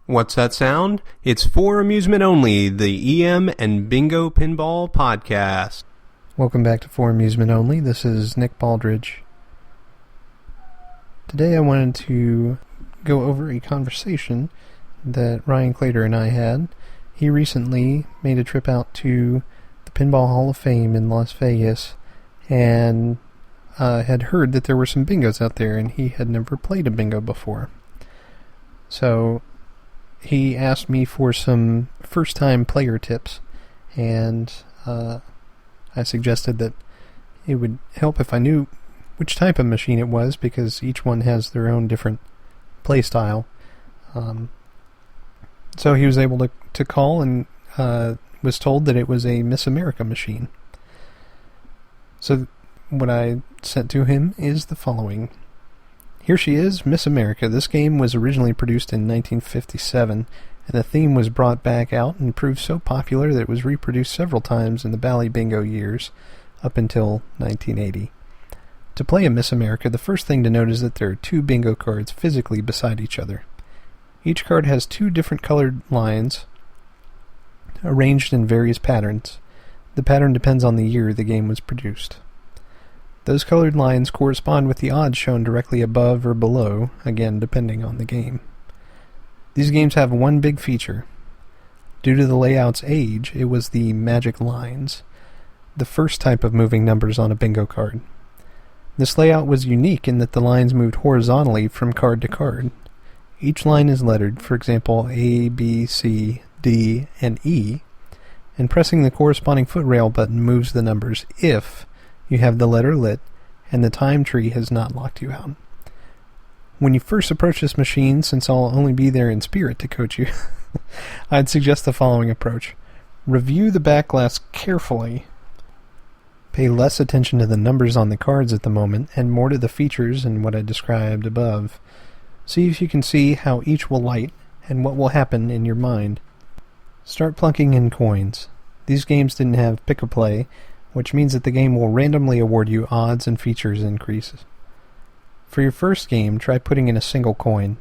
What's that sound? It's For Amusement Only, the EM and Bingo Pinball Podcast. Welcome back to For Amusement Only. This is Nick Baldridge. Today I wanted to go over a conversation that Ryan Claytor and I had. He recently made a trip out to the Pinball Hall of Fame in Las Vegas and had heard that there were some bingos out there, and he had never played a bingo before. So he asked me for some first-time player tips, and I suggested that it would help if I knew which type of machine it was, because each one has their own different play style. So he was able to call and was told that it was a Miss America machine. So what I sent to him is the following. Here she is, Miss America. This game was originally produced in 1957, and the theme was brought back out and proved so popular that it was reproduced several times in the Bally bingo years, up until 1980. To play a Miss America, the first thing to note is that there are two bingo cards physically beside each other. Each card has two different colored lines, arranged in various patterns. The pattern depends on the year the game was produced. Those colored lines correspond with the odds shown directly above or below, again depending on the game. These games have one big feature. Due to the layout's age, it was the magic lines, the first type of moving numbers on a bingo card. This layout was unique in that the lines moved horizontally from card to card. Each line is lettered, for example A, B, C, D, and E, and pressing the corresponding footrail button moves the numbers if you have the letter lit and the time tree has not locked you out. When you first approach this machine, since I'll only be there in spirit to coach you, I'd suggest the following approach. Review the back glass carefully. Pay less attention to the numbers on the cards at the moment and more to the features and what I described above. See if you can see how each will light and what will happen in your mind. Start plunking in coins. These games didn't have pick-a-play, which means that the game will randomly award you odds and features increases. For your first game, try putting in a single coin.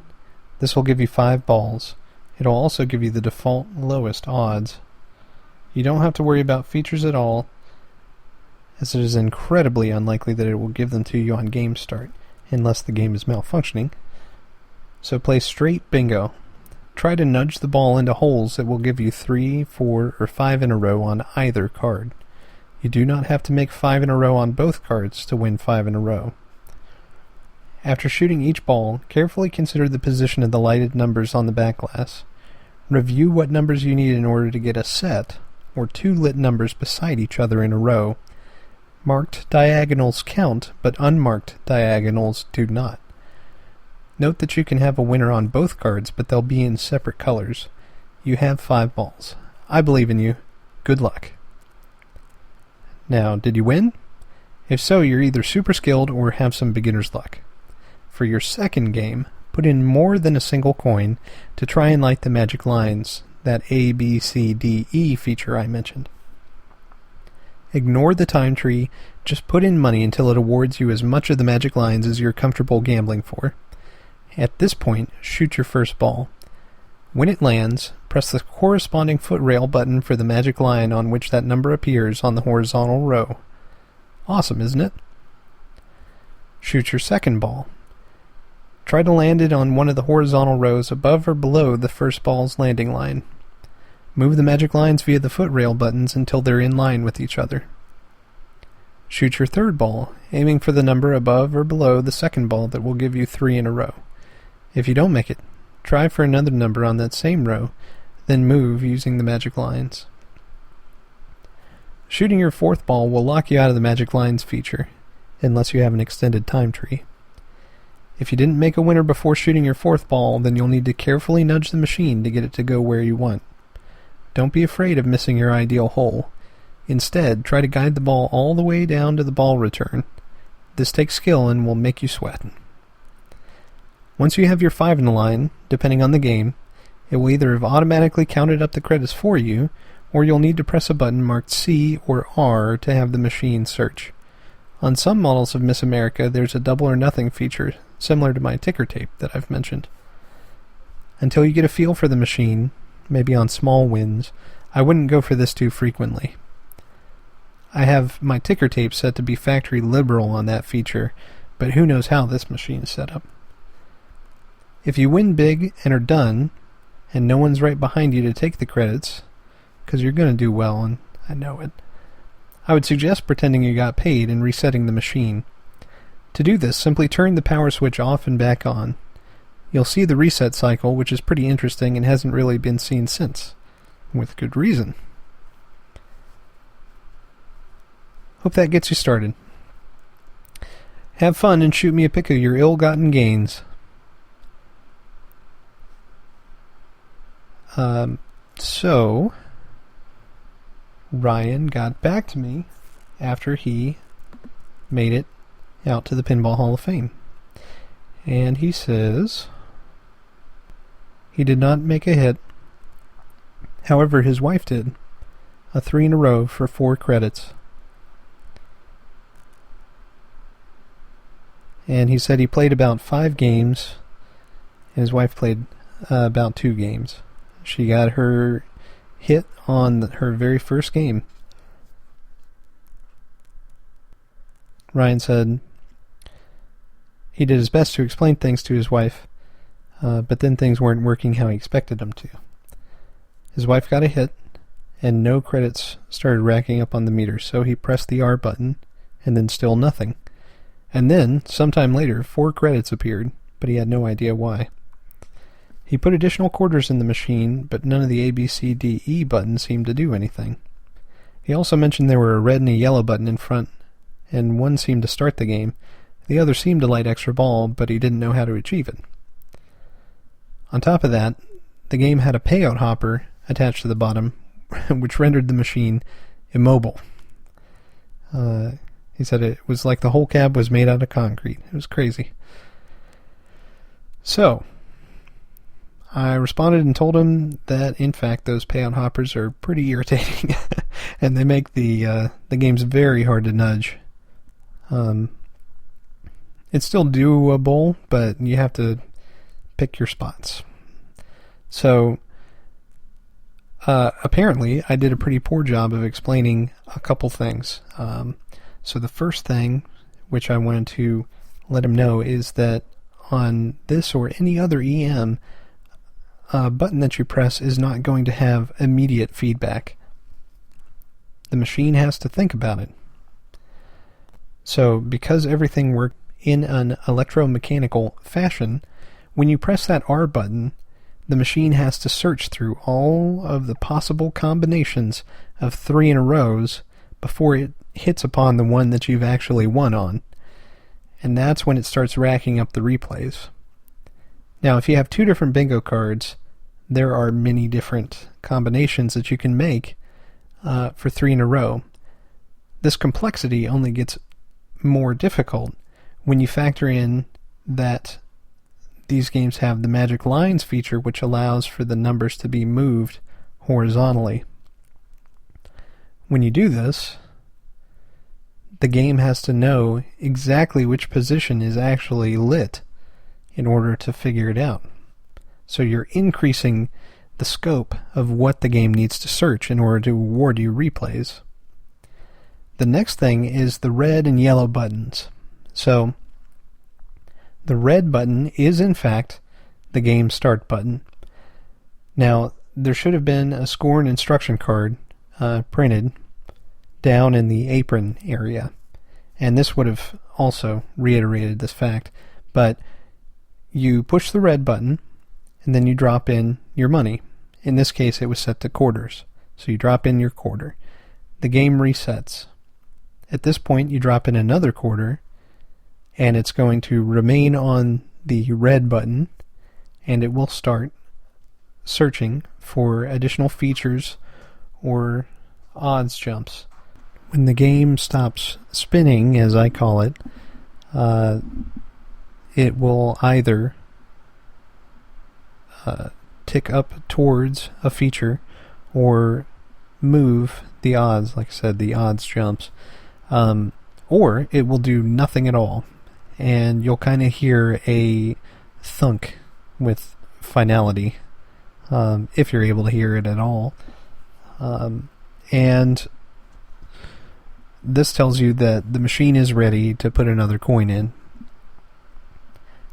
This will give you 5 balls. It'll also give you the default lowest odds. You don't have to worry about features at all, as it is incredibly unlikely that it will give them to you on game start, unless the game is malfunctioning. So play straight bingo. Try to nudge the ball into holes that will give you 3, 4, or 5 in a row on either card. You do not have to make 5 in a row on both cards to win 5 in a row. After shooting each ball, carefully consider the position of the lighted numbers on the back glass. Review what numbers you need in order to get a set, or 2 lit numbers beside each other in a row. Marked diagonals count, but unmarked diagonals do not. Note that you can have a winner on both cards, but they'll be in separate colors. You have 5 balls. I believe in you. Good luck. Now, did you win? If so, you're either super skilled or have some beginner's luck. For your second game, put in more than a single coin to try and light the magic lines, that A, B, C, D, E feature I mentioned. Ignore the time tree, just put in money until it awards you as much of the magic lines as you're comfortable gambling for. At this point, shoot your first ball. When it lands, press the corresponding footrail button for the magic line on which that number appears on the horizontal row. Awesome, isn't it? Shoot your second ball. Try to land it on one of the horizontal rows above or below the first ball's landing line. Move the magic lines via the footrail buttons until they're in line with each other. Shoot your third ball, aiming for the number above or below the second ball that will give you 3 in a row. If you don't make it, try for another number on that same row, then move using the magic lines. Shooting your fourth ball will lock you out of the magic lines feature, unless you have an extended time tree. If you didn't make a winner before shooting your fourth ball, then you'll need to carefully nudge the machine to get it to go where you want. Don't be afraid of missing your ideal hole. Instead, try to guide the ball all the way down to the ball return. This takes skill and will make you sweat. Once you have your 5 in the line, depending on the game, it will either have automatically counted up the credits for you, or you'll need to press a button marked C or R to have the machine search. On some models of Miss America, there's a double or nothing feature, similar to my ticker tape that I've mentioned. Until you get a feel for the machine, maybe on small wins, I wouldn't go for this too frequently. I have my ticker tape set to be factory liberal on that feature, but who knows how this machine is set up. If you win big and are done, and no one's right behind you to take the credits, because you're going to do well, and I know it, I would suggest pretending you got paid and resetting the machine. To do this, simply turn the power switch off and back on. You'll see the reset cycle, which is pretty interesting and hasn't really been seen since, with good reason. Hope that gets you started. Have fun and shoot me a pic of your ill-gotten gains. So, Ryan got back to me after he made it out to the Pinball Hall of Fame. And he says he did not make a hit. However, his wife did. A 3 in a row for 4 credits. And he said he played about 5 games, and his wife played about 2 games. She got her hit on her very first game. Ryan said he did his best to explain things to his wife, but then things weren't working how he expected them to. His wife got a hit, and no credits started racking up on the meter, so he pressed the R button, and then still nothing. And then, sometime later, 4 credits appeared, but he had no idea why. He put additional quarters in the machine, but none of the A, B, C, D, E buttons seemed to do anything. He also mentioned there were a red and a yellow button in front, and one seemed to start the game. The other seemed to light extra ball, but he didn't know how to achieve it. On top of that, the game had a payout hopper attached to the bottom, which rendered the machine immobile. He said it was like the whole cab was made out of concrete. It was crazy. So, I responded and told him that, in fact, those payout hoppers are pretty irritating, and they make the games very hard to nudge. It's still doable, but you have to pick your spots. So, apparently, I did a pretty poor job of explaining a couple things. So the first thing, which I wanted to let him know, is that on this or any other EM, a button that you press is not going to have immediate feedback. The machine has to think about it. So because everything worked in an electromechanical fashion, when you press that R button, the machine has to search through all of the possible combinations of 3 in a rows before it hits upon the one that you've actually won on. And that's when it starts racking up the replays. Now, if you have 2 different bingo cards, there are many different combinations that you can make for 3 in a row. This complexity only gets more difficult when you factor in that these games have the magic lines feature, which allows for the numbers to be moved horizontally. When you do this, the game has to know exactly which position is actually lit in order to figure it out. So you're increasing the scope of what the game needs to search in order to award you replays. The next thing is the red and yellow buttons. So the red button is in fact the game start button. Now there should have been a score and instruction card printed down in the apron area, and this would have also reiterated this fact, but you push the red button and then you drop in your money. In this case it was set to quarters, so you drop in your quarter. The game resets. At this point you drop in another quarter, and it's going to remain on the red button, and it will start searching for additional features or odds jumps. When the game stops spinning, as I call it, it will either tick up towards a feature or move the odds, like I said, the odds jumps, or it will do nothing at all, and you'll kind of hear a thunk with finality, if you're able to hear it at all. And this tells you that the machine is ready to put another coin in.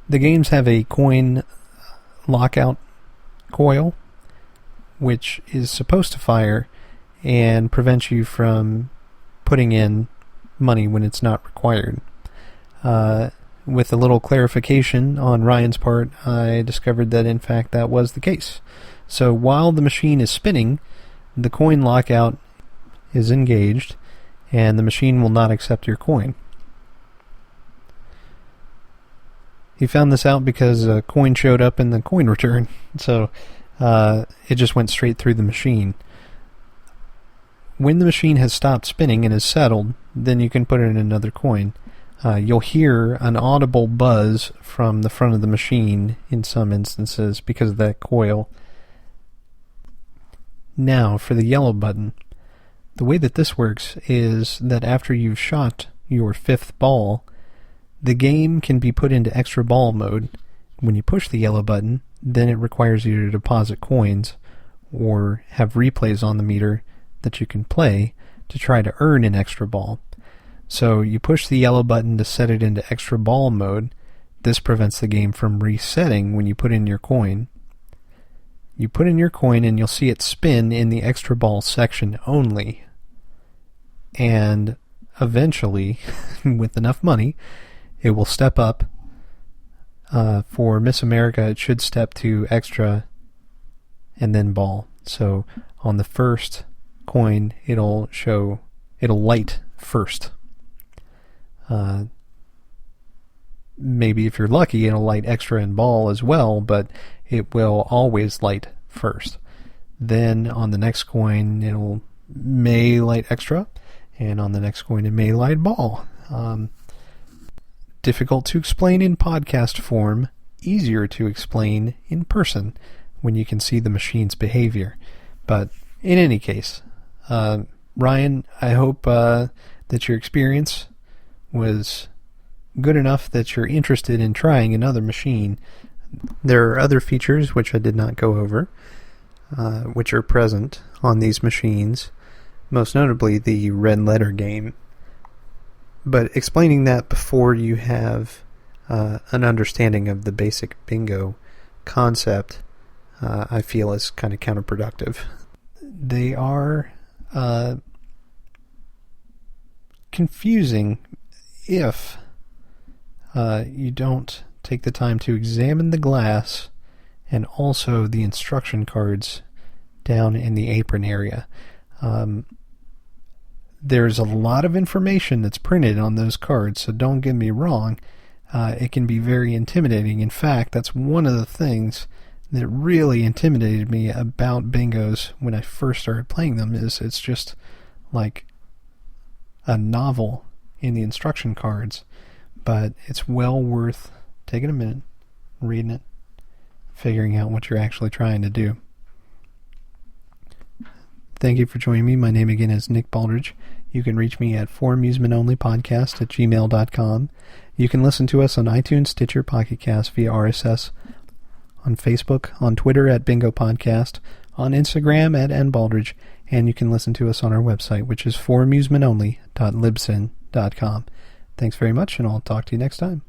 The games have a coin lockout coil, which is supposed to fire and prevent you from putting in money when it's not required. With a little clarification on Ryan's part, I discovered that in fact that was the case. So while the machine is spinning, the coin lockout is engaged, and the machine will not accept your coin. He found this out because a coin showed up in the coin return, so it just went straight through the machine. When the machine has stopped spinning and is settled, then you can put in another coin. You'll hear an audible buzz from the front of the machine in some instances because of that coil. Now, for the yellow button. The way that this works is that after you've shot your fifth ball, the game can be put into extra ball mode. When you push the yellow button, then it requires you to deposit coins or have replays on the meter that you can play to try to earn an extra ball. So you push the yellow button to set it into extra ball mode. This prevents the game from resetting when you put in your coin. You put in your coin and you'll see it spin in the extra ball section only. And eventually, with enough money, it will step up. For Miss America, it should step to extra and then ball. So on the first coin, it'll light first. Maybe if you're lucky, it'll light extra and ball as well, but it will always light first. Then on the next coin, may light extra, and on the next coin, it may light ball. Difficult to explain in podcast form, easier to explain in person when you can see the machine's behavior. But in any case, Ryan, I hope that your experience was good enough that you're interested in trying another machine. There are other features which I did not go over, which are present on these machines, most notably the red letter game. But explaining that before you have an understanding of the basic bingo concept, I feel is kind of counterproductive. They are confusing if you don't take the time to examine the glass and also the instruction cards down in the apron area. There's a lot of information that's printed on those cards, so don't get me wrong. It can be very intimidating. In fact, that's one of the things that really intimidated me about bingos when I first started playing them, is it's just like a novel in the instruction cards. But it's well worth taking a minute, reading it, figuring out what you're actually trying to do. Thank you for joining me. My name again is Nick Baldridge. You can reach me at foramusementonlypodcast@gmail.com. You can listen to us on iTunes, Stitcher, Pocket Cast via RSS, on Facebook, on Twitter at Bingo Podcast, on Instagram at nbaldridge, and you can listen to us on our website, which is foramusementonly.libsyn.com. Thanks very much, and I'll talk to you next time.